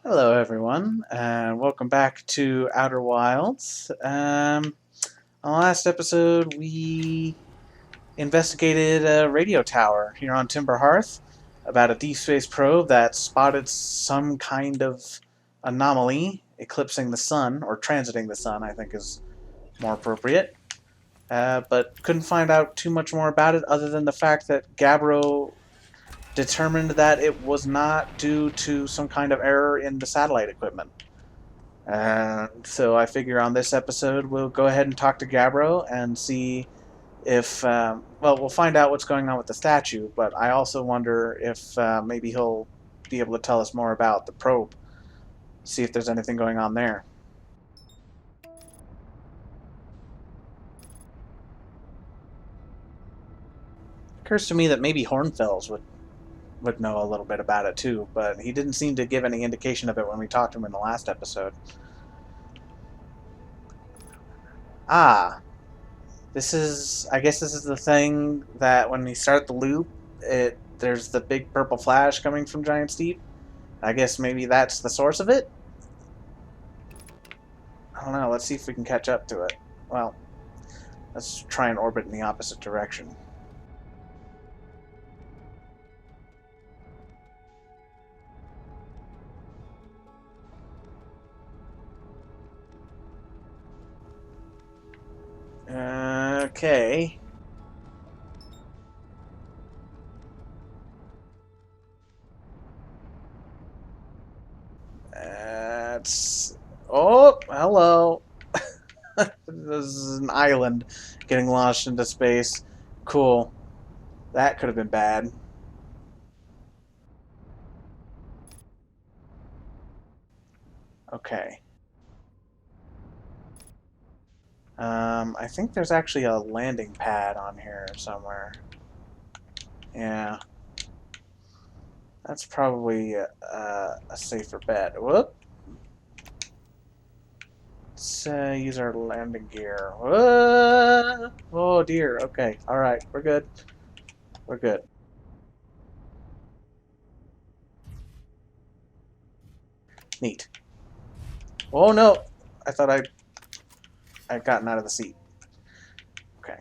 Hello, everyone, and welcome back to Outer Wilds. On the last episode, we investigated a radio tower here on Timber Hearth about a deep space probe that spotted some kind of anomaly eclipsing the sun, or transiting the sun, I think is more appropriate. But couldn't find out too much more about it other than the fact that Gabbro determined that it was not due to some kind of error in the satellite equipment. So I figure on this episode we'll go ahead and talk to Gabbro and see if, well, we'll find out what's going on with the statue, but I also wonder if maybe he'll be able to tell us more about the probe, see if there's anything going on there. Occurs to me that maybe Hornfels would know a little bit about it too, but he didn't seem to give any indication of it when we talked to him in the last episode. Ah, I guess this is the thing that when we start the loop, there's the big purple flash coming from Giant Steep. I guess maybe that's the source of it? I don't know, let's see if we can catch up to it. Well, let's try and orbit in the opposite direction. Okay. That's... Oh, hello. This is an island getting launched into space. Cool. That could have been bad. Okay. I think there's actually a landing pad on here somewhere. Yeah, that's probably a safer bet. Whoop. Let's use our landing gear. Whoa! Oh dear. Okay. All right. We're good. We're good. Neat. Oh no! I thought I'd gotten out of the seat. Okay.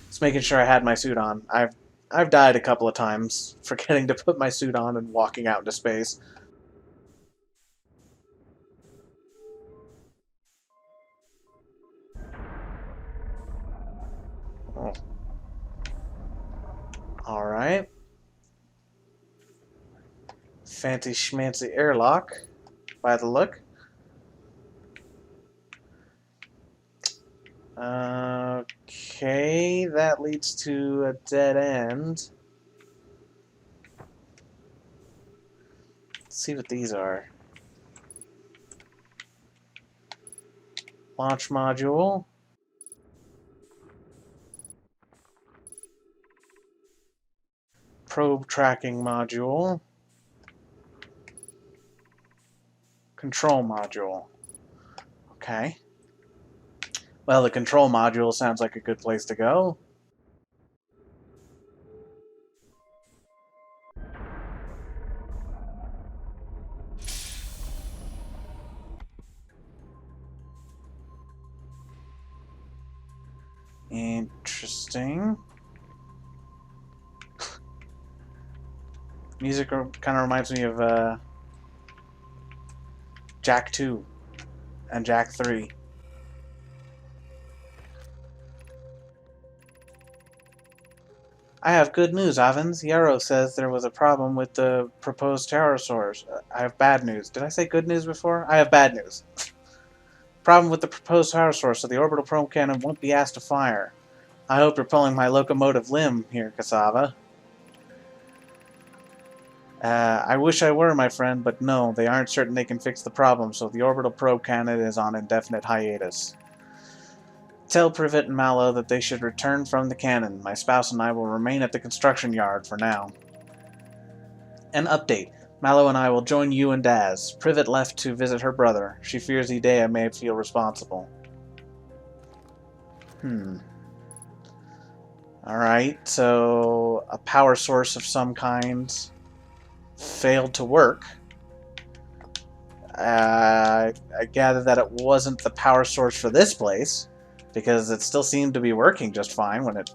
Just making sure I had my suit on. I've died a couple of times forgetting to put my suit on and walking out into space. Oh. All right. Fancy schmancy airlock, by the look. Okay, that leads to a dead end. Let's see what these are. Launch module. Probe tracking module. Control module. Okay. Well, the control module sounds like a good place to go. Interesting. Music kind of reminds me of Jack 2 and Jack 3. I have good news, Avens. Yarrow says there was a problem with the proposed pterosaurs. I have bad news. Did I say good news before? I have bad news. Problem with the proposed pterosaur, so the orbital probe cannon won't be asked to fire. I hope you're pulling my locomotive limb here, Cassava. I wish I were, my friend, but no, they aren't certain they can fix the problem, so the orbital probe cannon is on indefinite hiatus. Tell Privet and Mallow that they should return from the cannon. My spouse and I will remain at the construction yard for now. An update. Mallow and I will join you and Daz. Privet left to visit her brother. She fears Idea may feel responsible. Alright, so a power source of some kind failed to work. I gather that it wasn't the power source for this place, because it still seemed to be working just fine when it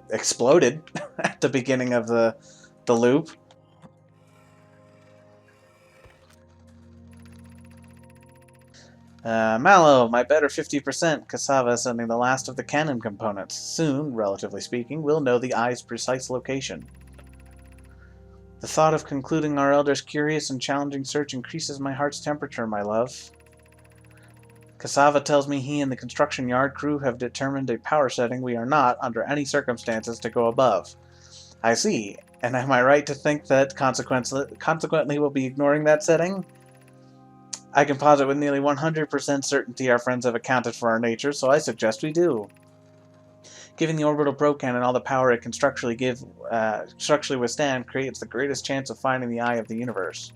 exploded at the beginning of the loop. Mallow, my better 50%. Cassava is sending the last of the cannon components. Soon, relatively speaking, we'll know the eye's precise location. The thought of concluding our elder's curious and challenging search increases my heart's temperature, my love. Cassava tells me he and the construction yard crew have determined a power setting we are not, under any circumstances, to go above. I see. And am I right to think that consequently we'll be ignoring that setting? I can posit with nearly 100% certainty our friends have accounted for our nature, so I suggest we do. Giving the orbital probe cannon all the power it can structurally withstand creates the greatest chance of finding the eye of the universe.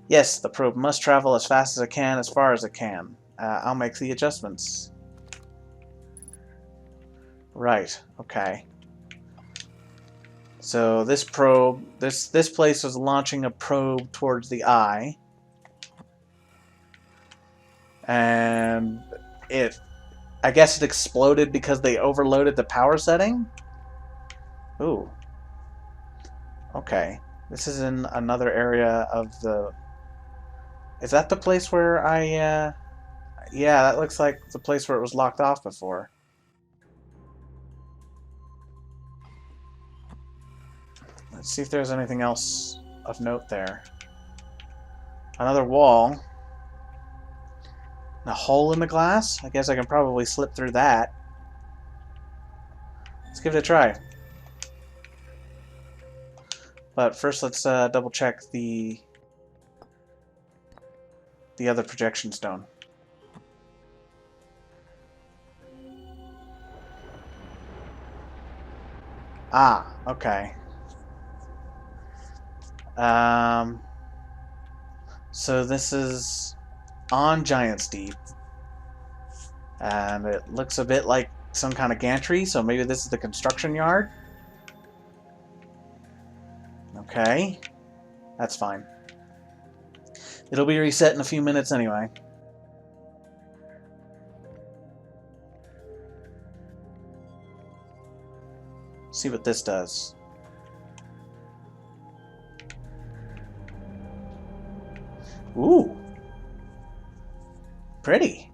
Yes, the probe must travel as fast as it can, as far as it can. I'll make the adjustments. Right, okay. So this probe, this place was launching a probe towards the eye. And I guess it exploded because they overloaded the power setting? Ooh. Okay. This is in another area of the... Is that the place where I, Yeah, that looks like the place where it was locked off before. Let's see if there's anything else of note there. Another wall. A hole in the glass? I guess I can probably slip through that. Let's give it a try. But first let's double check the other projection stone. Ah, okay. So this is on Giant's Deep. And it looks a bit like some kind of gantry, so maybe this is the construction yard? Okay. That's fine. It'll be reset in a few minutes anyway. See what this does. Ooh. Pretty.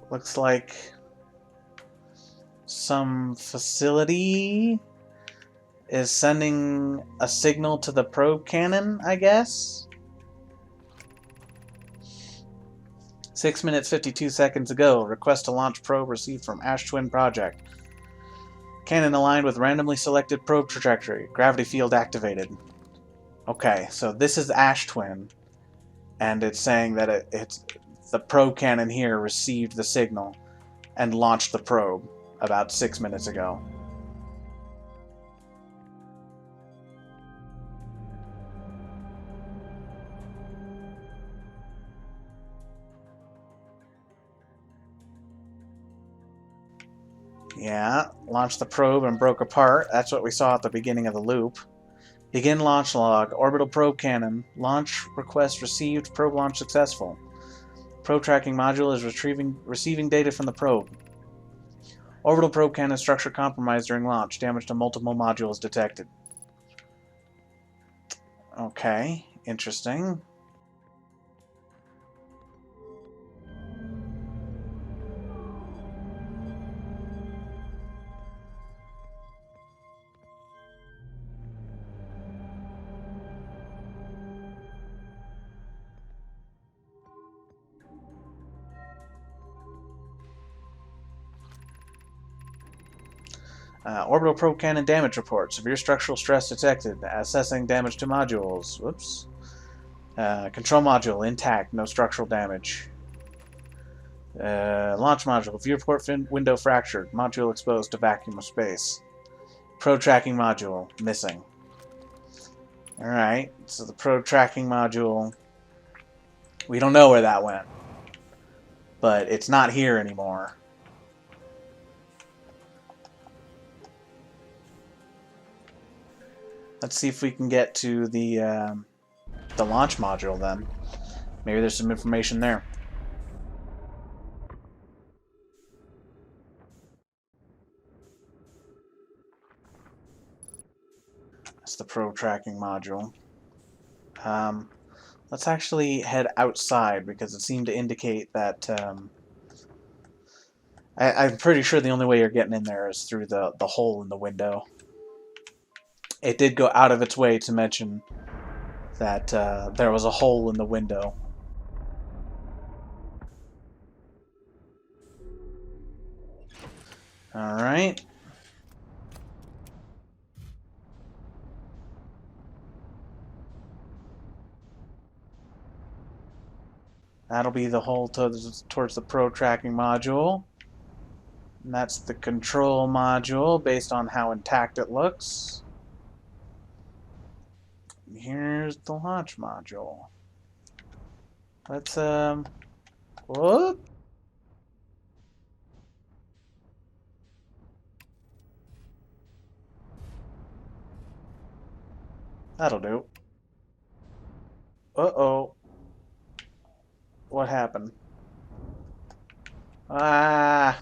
Looks like some facility is sending a signal to the probe cannon, I guess? 6 minutes 52 seconds ago. Request to launch probe received from Ash Twin Project. Cannon aligned with randomly selected probe trajectory. Gravity field activated. Okay, so this is Ash Twin, and it's saying that it's the probe cannon here received the signal and launched the probe about 6 minutes ago. Yeah, launched the probe and broke apart. That's what we saw at the beginning of the loop. Begin launch log. Orbital probe cannon. Launch request received. Probe launch successful. Probe tracking module is receiving data from the probe. Orbital probe cannon structure compromised during launch. Damage to multiple modules detected. Okay, interesting. Orbital probe cannon damage report. Severe structural stress detected. Assessing damage to modules. Whoops. Control module intact. No structural damage. Launch module. Viewport window fractured. Module exposed to vacuum of space. Probe tracking module missing. Alright, so the probe tracking module, we don't know where that went. But it's not here anymore. Let's see if we can get to the launch module then. Maybe there's some information there. That's the probe tracking module. Let's actually head outside because it seemed to indicate that I'm pretty sure the only way you're getting in there is through the hole in the window. It did go out of its way to mention that there was a hole in the window. Alright. That'll be the hole towards the probe tracking module. And that's the control module based on how intact it looks. And here's the launch module. Let's whoop. That'll do. Uh-oh. What happened? Ah.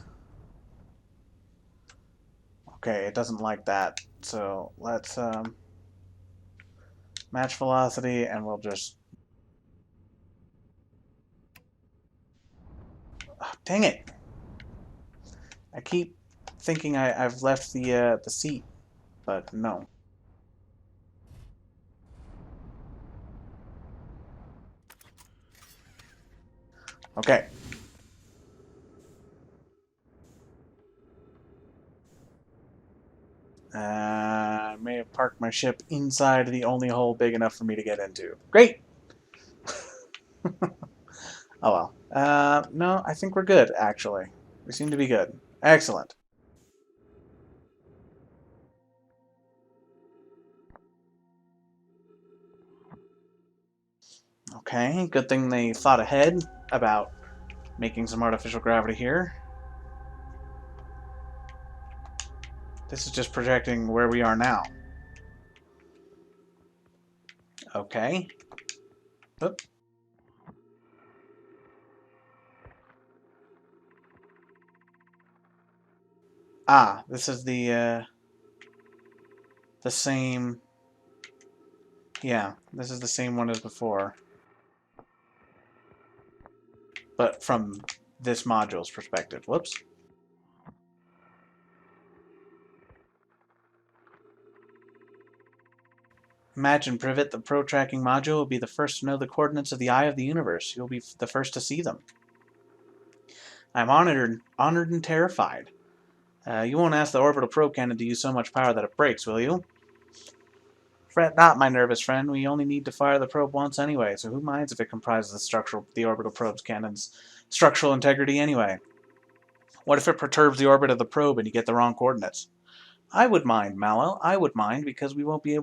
Okay, it doesn't like that. So let's match velocity and we'll just... Oh, dang it! I keep thinking I've left the seat, but no. Okay. I may have parked my ship inside the only hole big enough for me to get into. Great! Oh well. No, I think we're good, actually. We seem to be good. Excellent. Okay, good thing they thought ahead about making some artificial gravity here. This is just projecting where we are now. Okay. Oop. Ah, this is the same... Yeah, this is the same one as before. But from this module's perspective. Whoops. Imagine, Privet, the probe tracking module will be the first to know the coordinates of the eye of the universe. You'll be the first to see them. I'm honored and terrified. You won't ask the orbital probe cannon to use so much power that it breaks, will you? Fret not, my nervous friend. We only need to fire the probe once anyway, so who minds if it comprises the orbital probe's cannon's structural integrity anyway? What if it perturbs the orbit of the probe and you get the wrong coordinates? I would mind, Mallow. I would mind because we won't be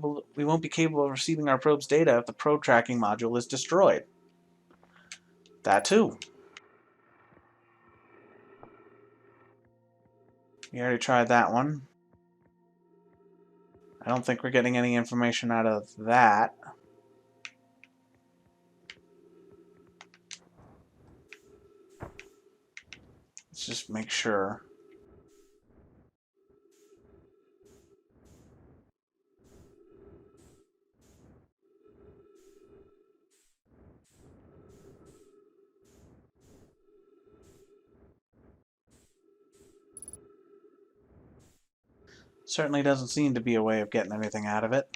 capable of receiving our probe's data if the probe tracking module is destroyed. That too. We already tried that one. I don't think we're getting any information out of that. Let's just make sure. Certainly doesn't seem to be a way of getting anything out of it.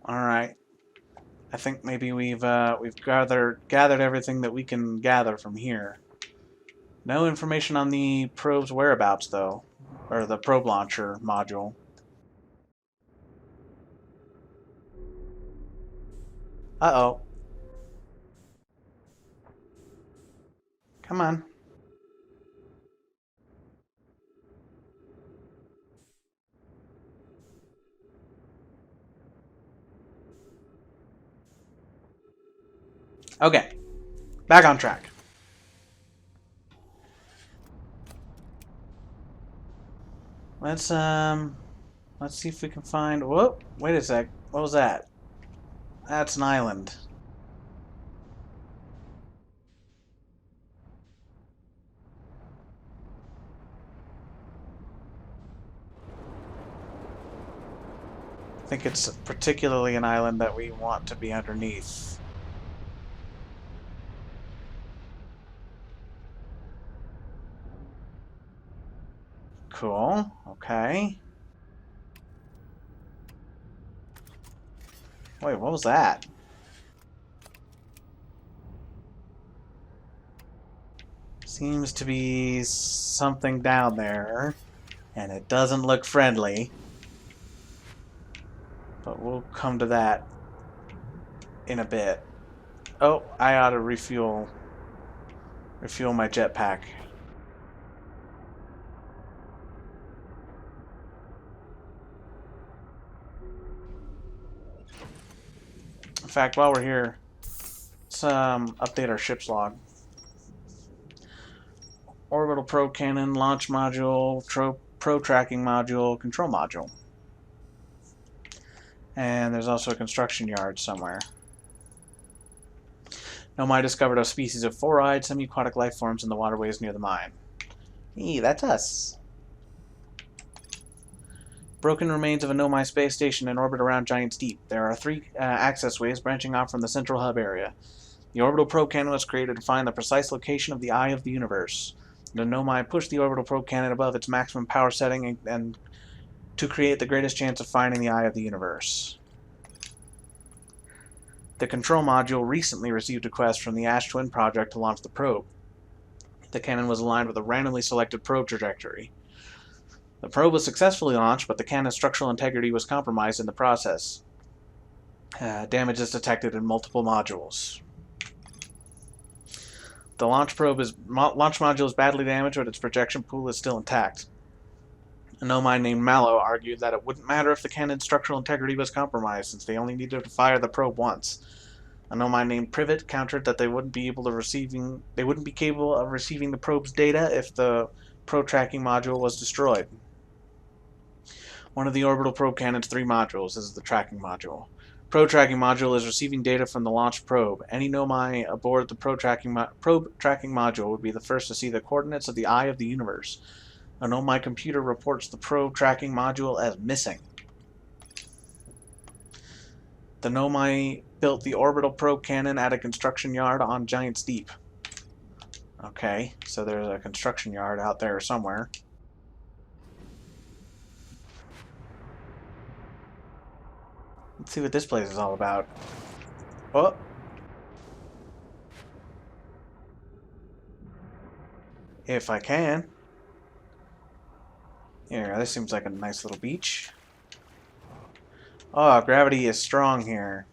Alright. I think maybe we've gathered everything that we can gather from here. No information on the probe's whereabouts, though. Or the probe launcher module. Uh-oh. Come on. Okay. Back on track. Let's see if we can find. Whoa! Wait a sec. What was that? That's an island. I think it's particularly an island that we want to be underneath. Cool. Okay. Wait, what was that? Seems to be something down there, and it doesn't look friendly. But we'll come to that in a bit. Oh, I ought to refuel my jetpack. In fact, while we're here, let's update our ship's log. Orbital probe cannon, launch module, probe tracking module, control module. And there's also a construction yard somewhere. Nomai discovered a species of four-eyed semi-aquatic life forms in the waterways near the mine. Hey, that's us. Broken remains of a Nomai space station in orbit around Giant's Deep. There are three access ways branching off from the central hub area. The orbital probe cannon was created to find the precise location of the eye of the universe. The Nomai pushed the orbital probe cannon above its maximum power setting and to create the greatest chance of finding the eye of the universe. The control module recently received a request from the Ash Twin project to launch the probe. The cannon was aligned with a randomly selected probe trajectory. The probe was successfully launched, but the cannon's structural integrity was compromised in the process. Damage is detected in multiple modules. The launch module is badly damaged, but its projection pool is still intact. A Nomai named Mallow argued that it wouldn't matter if the cannon's structural integrity was compromised, since they only needed to fire the probe once. A Nomai named Privet countered that they wouldn't be capable of receiving the probe's data if the probe tracking module was destroyed. One of the orbital probe cannon's three modules is the tracking module. Probe tracking module is receiving data from the launched probe. Any Nomai aboard the probe tracking module would be the first to see the coordinates of the eye of the universe. A Nomai computer reports the probe tracking module as missing. The Nomai built the orbital probe cannon at a construction yard on Giant's Deep. Okay, so there's a construction yard out there somewhere. Let's see what this place is all about. Oh! If I can. Here, this seems like a nice little beach. Oh, gravity is strong here.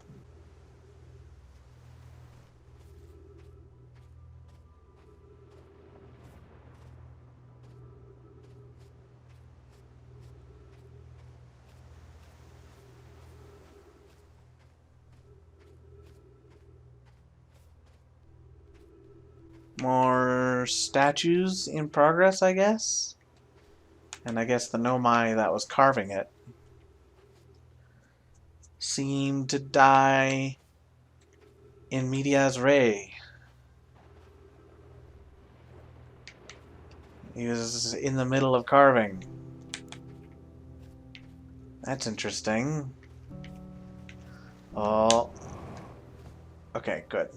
More statues in progress, I guess? And I guess the Nomai that was carving it seemed to die in medias res. He was in the middle of carving. That's interesting. Oh. Okay, good.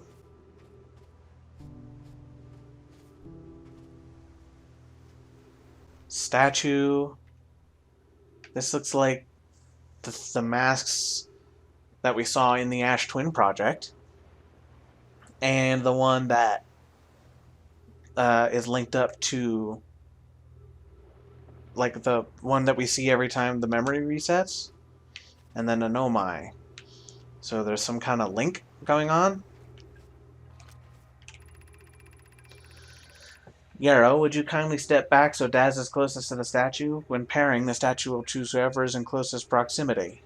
Statue. This looks like the masks that we saw in the Ash Twin project, and the one that is linked up to, like, the one that we see every time the memory resets, and then a Nomai. So there's some kind of link going on. Yarrow, would you kindly step back so Daz is closest to the statue? When pairing, the statue will choose whoever is in closest proximity.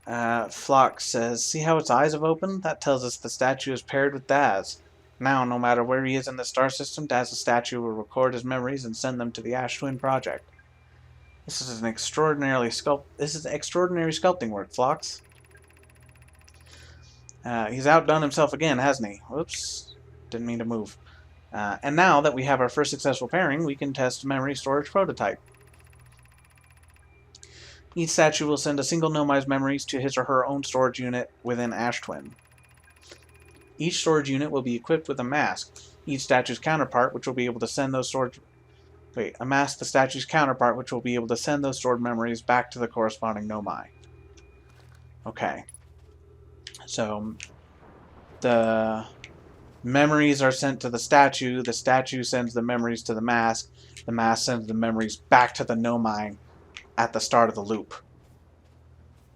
Flock says, see how its eyes have opened? That tells us the statue is paired with Daz. Now, no matter where he is in the star system, Daz's statue will record his memories and send them to the Ash Twin Project. This is an extraordinary sculpting work, Phlox. He's outdone himself again, hasn't he? Whoops. Didn't mean to move. And now that we have our first successful pairing, we can test memory storage prototype. Each statue will send a single Nomi's memories to his or her own storage unit within Ash Twin. Each storage unit will be equipped with a mask. Each statue's counterpart, which will be able to send those storage... a mask the statue's counterpart, which will be able to send those stored memories back to the corresponding Nomi. Okay. So, the memories are sent to the statue sends the memories to the mask sends the memories back to the Nomi at the start of the loop.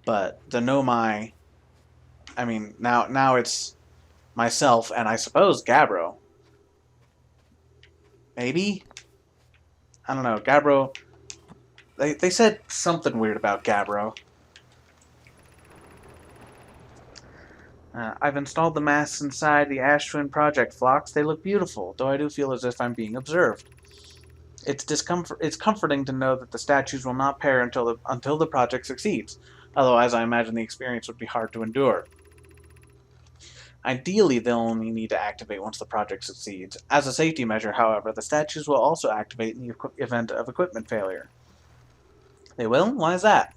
But the Nomi, I mean, now it's myself and I suppose Gabbro. Maybe? I don't know. Gabbro, they said something weird about Gabbro. I've installed the masks inside the Ash Twin Project, Phlox. They look beautiful, though I do feel as if I'm being observed. It's comforting to know that the statues will not pair until the project succeeds. Otherwise, I imagine the experience would be hard to endure. Ideally, they'll only need to activate once the project succeeds. As a safety measure, however, the statues will also activate in the event of equipment failure. They will? Why is that?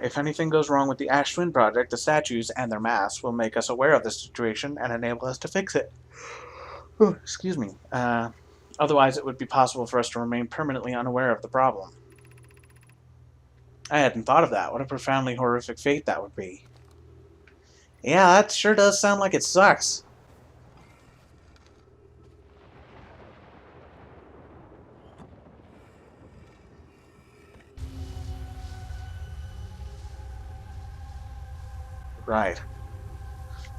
If anything goes wrong with the Ash Twin Project, the statues and their masks will make us aware of this situation and enable us to fix it. Excuse me. Otherwise, it would be possible for us to remain permanently unaware of the problem. I hadn't thought of that. What a profoundly horrific fate that would be. Yeah, that sure does sound like it sucks. Right.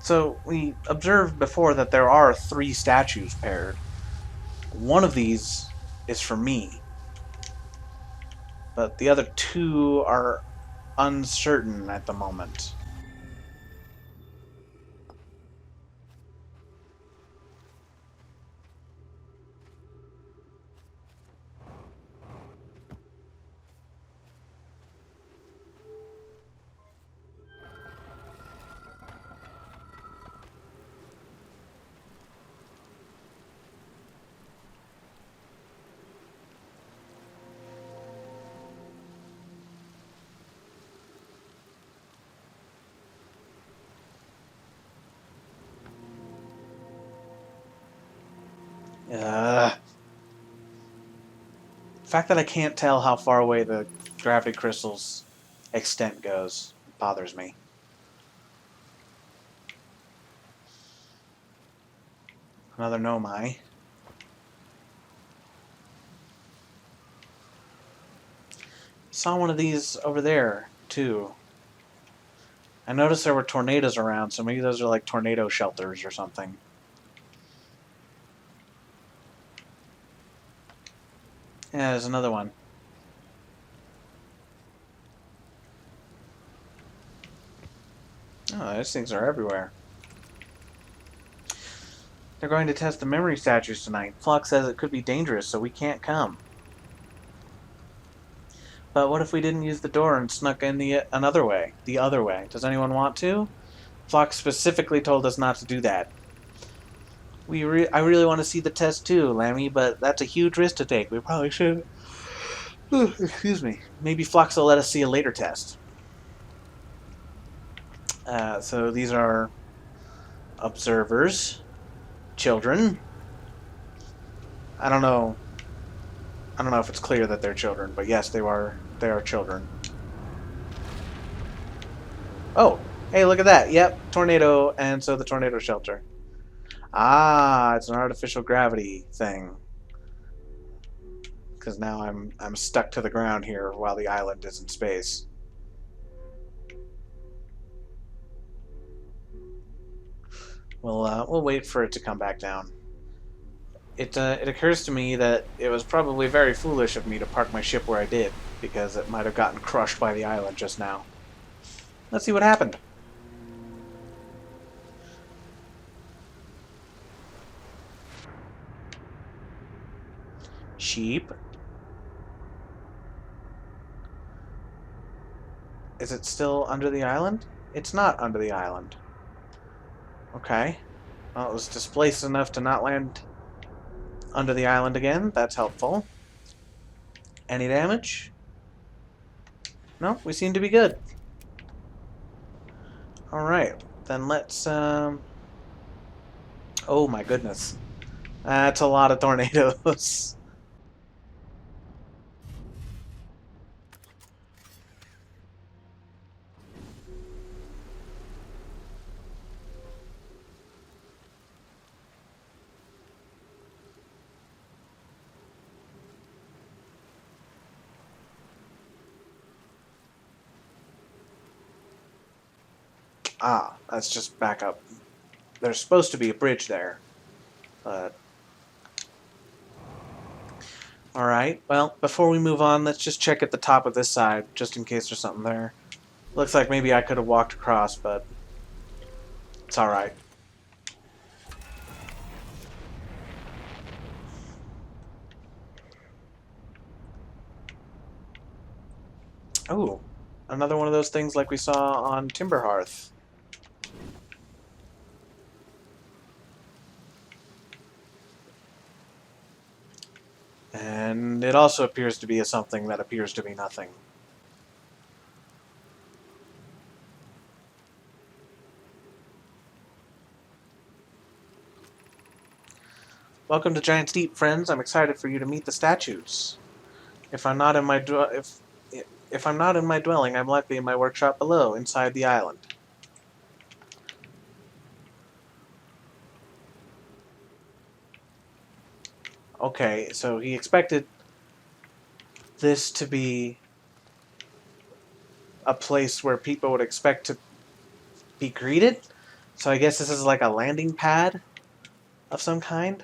So, we observed before that there are 3 statues paired. One of these is for me. But the other 2 are uncertain at the moment. The fact that I can't tell how far away the gravity crystal's extent goes bothers me. Another Nomai. Saw one of these over there, too. I noticed there were tornadoes around, so maybe those are like tornado shelters or something. Yeah, there's another one. Oh, these things are everywhere. They're going to test the memory statues tonight. Phlox says it could be dangerous, so we can't come. But what if we didn't use the door and snuck in the other way? Does anyone want to? Phlox specifically told us not to do that. I really want to see the test too, Lammy, but that's a huge risk to take. We probably should. Excuse me. Maybe Phlox will let us see a later test. So these are observers, children. I don't know if it's clear that they're children, but yes, they are children. Oh, hey, look at that. Yep, tornado, and so the tornado shelter. Ah, it's an artificial gravity thing. Because now I'm stuck to the ground here while the island is in space. We'll wait for it to come back down. It occurs to me that it was probably very foolish of me to park my ship where I did, because it might have gotten crushed by the island just now. Let's see what happened. Sheep. Is it still under the island? It's not under the island. Okay. Well, it was displaced enough to not land under the island again. That's helpful. Any damage? No, we seem to be good. Alright, then let's, Oh my goodness. That's a lot of tornadoes. Ah, that's just back up. There's supposed to be a bridge there, but... Alright, well, before we move on, let's just check at the top of this side, just in case there's something there. Looks like maybe I could have walked across, but it's alright. Oh, another one of those things like we saw on Timberhearth. And it also appears to be something that appears to be nothing. Welcome to Giant's Deep, friends. I'm excited for you to meet the statues. If I'm not in my dwelling, I'm likely in my workshop below, inside the island. Okay, so he expected this to be a place where people would expect to be greeted. So I guess this is like a landing pad of some kind.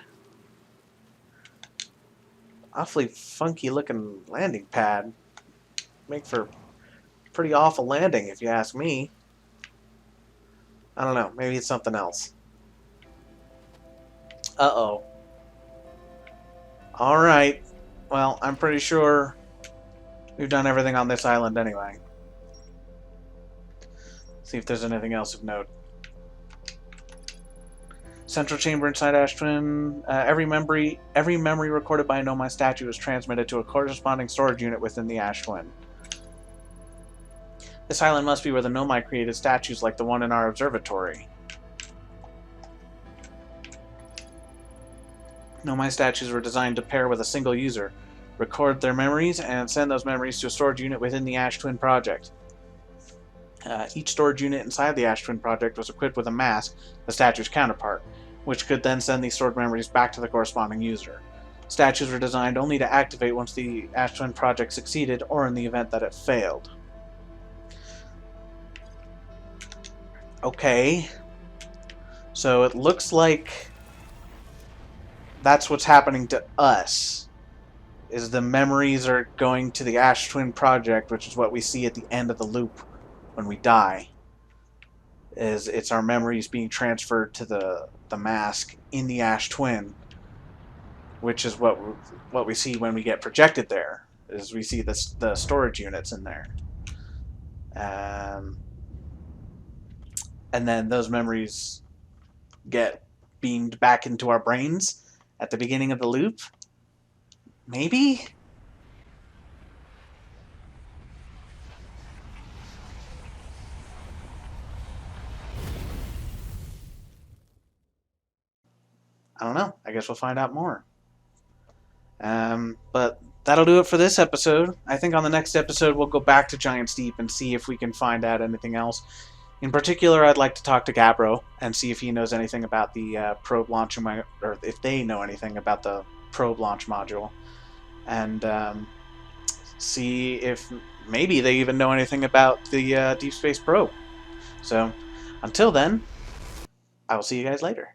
Awfully funky looking landing pad. Make for pretty awful landing if you ask me. I don't know, maybe it's something else. Uh-oh. Alright. Well, I'm pretty sure we've done everything on this island anyway. See if there's anything else of note. Central chamber inside Ash Twin. Every memory recorded by a Nomai statue is transmitted to a corresponding storage unit within the Ash Twin. This island must be where the Nomai created statues like the one in our observatory. Nomai statues were designed to pair with a single user, record their memories, and send those memories to a storage unit within the Ash Twin project. Each storage unit inside the Ash Twin project was equipped with a mask, the statue's counterpart, which could then send these stored memories back to the corresponding user. Statues were designed only to activate once the Ash Twin project succeeded or in the event that it failed. Okay. So it looks like that's what's happening to us. Is the memories are going to the Ash Twin project, which is what we see at the end of the loop when we die. It's our memories being transferred to the mask in the Ash Twin, which is what we see when we get projected there. Is we see the storage units in there, and then those memories get beamed back into our brains at the beginning of the loop. Maybe. I don't know. I guess we'll find out more. But that'll do it for this episode. I think on the next episode we'll go back to Giant's Deep and see if we can find out anything else. In particular, I'd like to talk to Gabbro and see if he knows anything about the probe launch, or if they know anything about the probe launch module, and see if maybe they even know anything about the Deep Space Probe. So, until then, I will see you guys later.